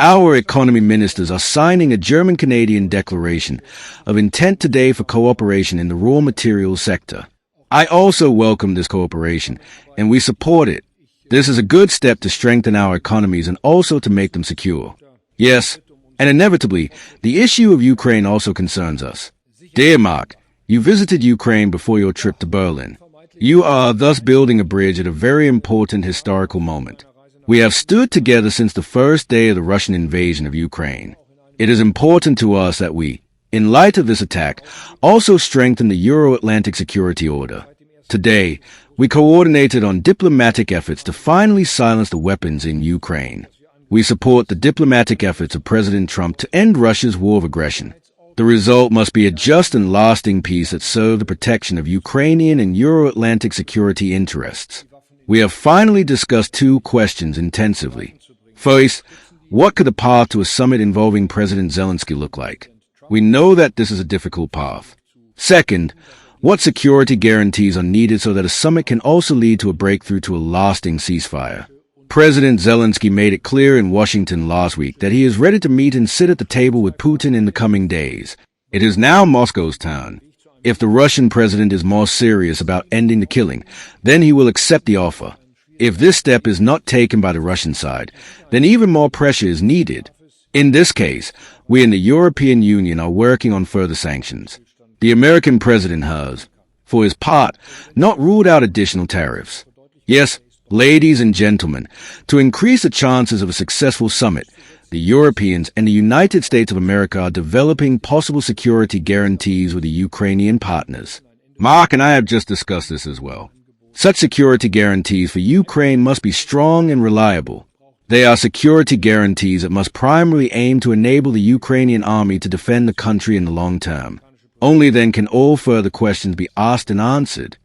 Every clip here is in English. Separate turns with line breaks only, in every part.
Our economy ministers are signing a German-Canadian declaration of intent today for cooperation in the raw materials sector. I also welcome this cooperation, and we support it. This is a good step to strengthen our economies and also to make them secure. Yes, and inevitably, the issue of Ukraine also concerns us. Dear Mark, you visited Ukraine before your trip to Berlin. You are thus building a bridge at a very important historical moment. We have stood together since the first day of the Russian invasion of Ukraine. It is important to us that we, in light of this attack, also strengthen the Euro-Atlantic security order. Today, we coordinated on diplomatic efforts to finally silence the weapons in Ukraine. We support the diplomatic efforts of President Trump to end Russia's war of aggression. The result must be a just and lasting peace that serves the protection of Ukrainian and Euro-Atlantic security interests. We have finally discussed two questions intensively. First, what could the path to a summit involving President Zelensky look like? We know that this is a difficult path. Second, what security guarantees are needed so that a summit can also lead to a breakthrough to a lasting ceasefire? President Zelensky made it clear in Washington last week that he is ready to meet and sit at the table with Putin in the coming days. It is now Moscow's turn. If the Russian president is more serious about ending the killing, then he will accept the offer. If this step is not taken by the Russian side, then even more pressure is needed. In this case, we in the European Union are working on further sanctions. The American president has, for his part, not ruled out additional tariffs. Yes, ladies and gentlemen, to increase the chances of a successful summit, the Europeans and the United States of America are developing possible security guarantees with the Ukrainian partners. Mark and I have just discussed this as well. Such security guarantees for Ukraine must be strong and reliable. They are security guarantees that must primarily aim to enable the Ukrainian army to defend the country in the long term. Only then can all further questions be asked and answered.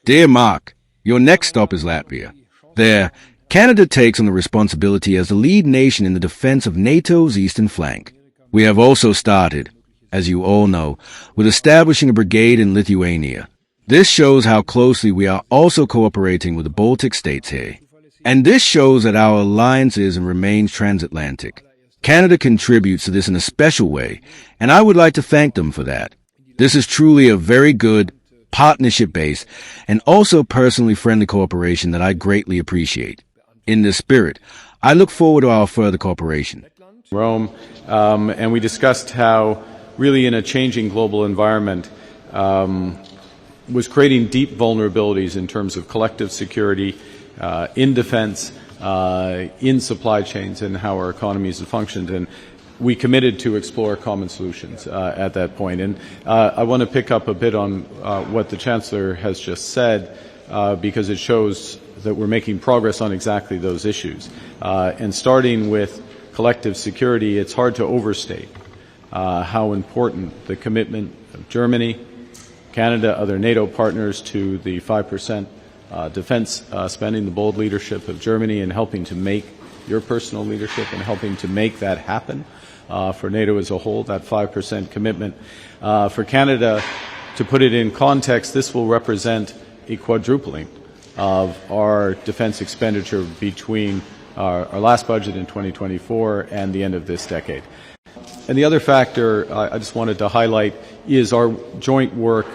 Dear Mark, your next stop is Latvia. There, Canada takes on the responsibility as the lead nation in the defense of NATO's eastern flank. We have also started, as you all know, with establishing a brigade in Lithuania. This shows how closely we are also cooperating with the Baltic states here. And this shows that our alliance is and remains transatlantic. Canada contributes to this in a special way, and I would like to thank them for that. This is truly a very good, partnership-based, and also personally friendly cooperation that I greatly appreciate. In this spirit, I look forward to our further cooperation.
Rome, and we discussed how, really in a changing global environment, was creating deep vulnerabilities in terms of collective security, in defense, in supply chains, and how our economies have functioned. And we committed to explore common solutions at that point. And I want to pick up a bit on what the Chancellor has just said, because it shows that we're making progress on exactly those issues. And starting with collective security, it's hard to overstate how important the commitment of Germany, Canada, other NATO partners to the 5% defense spending, the bold leadership of Germany in helping to make your personal leadership and helping to make that happen for NATO as a whole, that 5% commitment. For Canada, to put it in context, this will represent a quadrupling of our defense expenditure between our last budget in 2024 and the end of this decade. And the other factor I just wanted to highlight is our joint work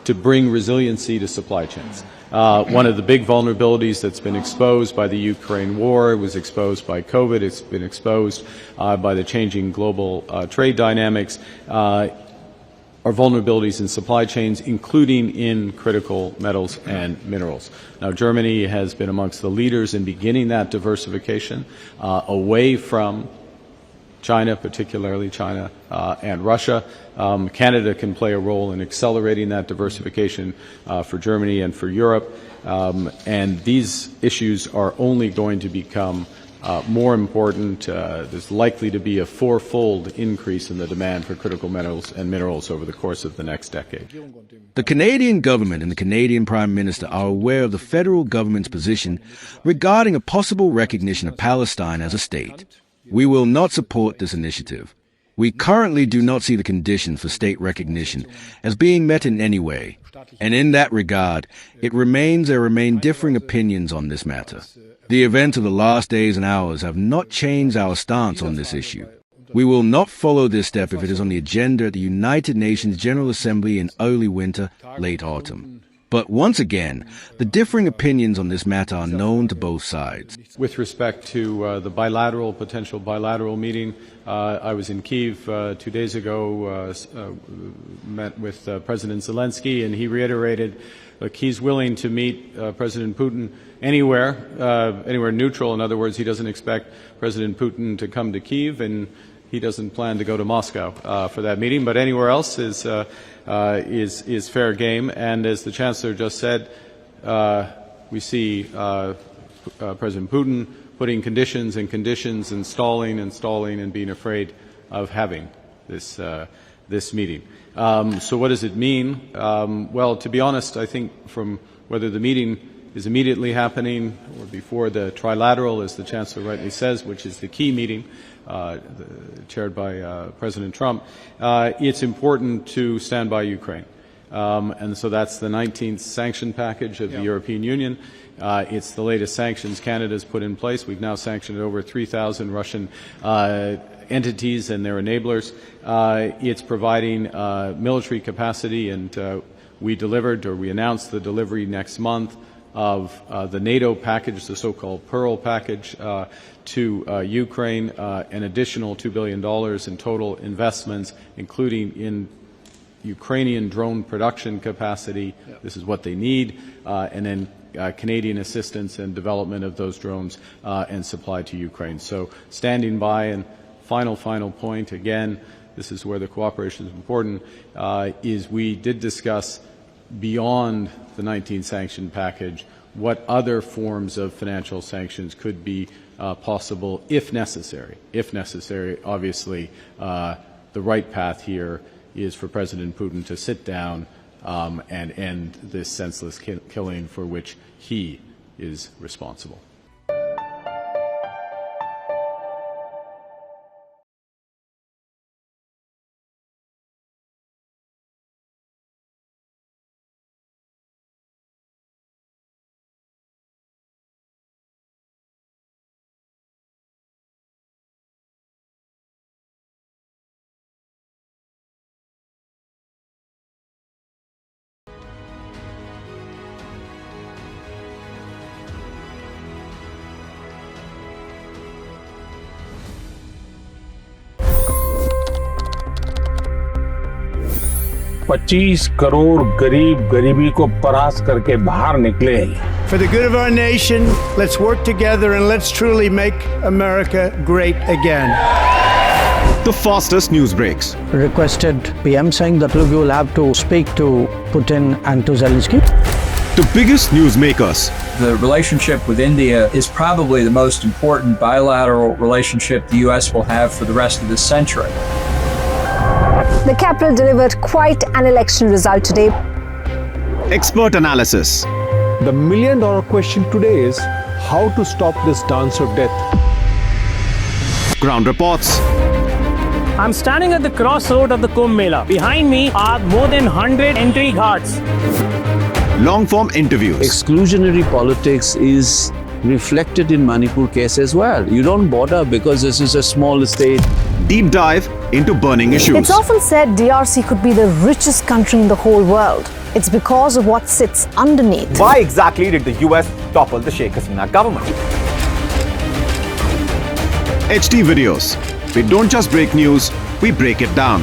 to bring resiliency to supply chains. One of the big vulnerabilities that's been exposed by the Ukraine war, it was exposed by COVID, it's been exposed by the changing global trade dynamics, are vulnerabilities in supply chains, including in critical metals and minerals. Now, Germany has been amongst the leaders in beginning that diversification away from China, particularly China and Russia. Canada can play a role in accelerating that diversification for Germany and for Europe. And these issues are only going to become more important. There's likely to be a fourfold increase in the demand for critical metals and minerals over the course of the next decade.
The Canadian government and the Canadian Prime Minister are aware of the federal government's position regarding a possible recognition of Palestine as a state. We will not support this initiative. We currently do not see the conditions for state recognition as being met in any way, and in that regard, there remain differing opinions on this matter. The events of the last days and hours have not changed our stance on this issue. We will not follow this step if it is on the agenda at the United Nations General Assembly in early winter, late autumn. But once again, the differing opinions on this matter are known to both sides.
With respect to the potential bilateral meeting, I was in Kyiv 2 days ago, met with President Zelensky, and he reiterated that he's willing to meet President Putin anywhere neutral. In other words, he doesn't expect President Putin to come to Kyiv, and he doesn't plan to go to Moscow for that meeting. But anywhere else is fair game. And as the Chancellor just said, we see President Putin putting conditions and stalling and being afraid of having this meeting. So what does it mean? Well, to be honest, I think from whether the meeting is immediately happening or before the trilateral, as the Chancellor rightly says, which is the key meeting chaired by President Trump, it's important to stand by Ukraine. And so that's the 19th sanction package of the European Union. It's the latest sanctions Canada's put in place. We've now sanctioned over 3,000 Russian entities and their enablers. It's providing military capacity, and we announced the delivery next month of the NATO package, the so-called Pearl package, to Ukraine, an additional $2 billion in total investments, including in Ukrainian drone production capacity. This is what they need, and then Canadian assistance and development of those drones and supply to Ukraine. So standing by, and final point, again, this is where the cooperation is important, is we did discuss beyond the 19 sanction package what other forms of financial sanctions could be possible if necessary. If necessary, obviously, the right path here is for President Putin to sit down and end this senseless killing for which he is responsible.
$25 crore गरीब गरीबी को परास्त करके बाहर निकले।
For the good of our nation, let's work together and let's truly make America great again.
The fastest news breaks.
Requested PM saying that look, you will have to speak to Putin and to Zelensky.
The biggest news makers.
The relationship with India is probably the most important bilateral relationship the U.S. will have for the rest of this century.
The capital delivered quite an election result today.
Expert analysis.
The million-dollar question today is how to stop this dance of death.
Ground reports.
I'm standing at the crossroad of the Kumbh Mela. Behind me are more than 100 entry guards.
Long-form interviews.
Exclusionary politics is reflected in Manipur case as well. You don't bother because this is a small state.
Deep dive into burning issues.
It's often said DRC could be the richest country in the whole world. It's because of what sits underneath.
Why exactly did the US topple the Sheikh Hasina government?
HT videos. We don't just break news, we break it down.